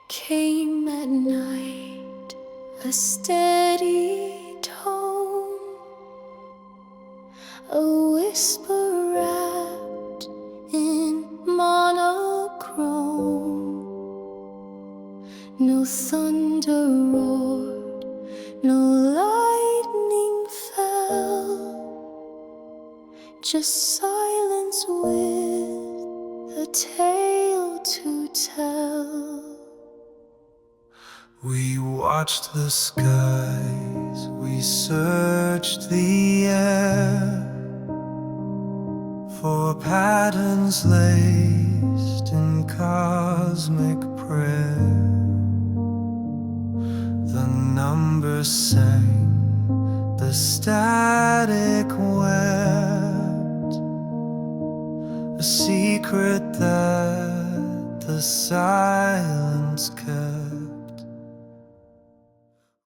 Came at night, a steady tone, a whisper wrapped in monochrome. No thunder roared, no lightning fell, just silence with a tale to tell. We watched the skies, we searched the air for patterns laced in cosmic prayer. The numbers sang, the static wept, a secret that the silence kept.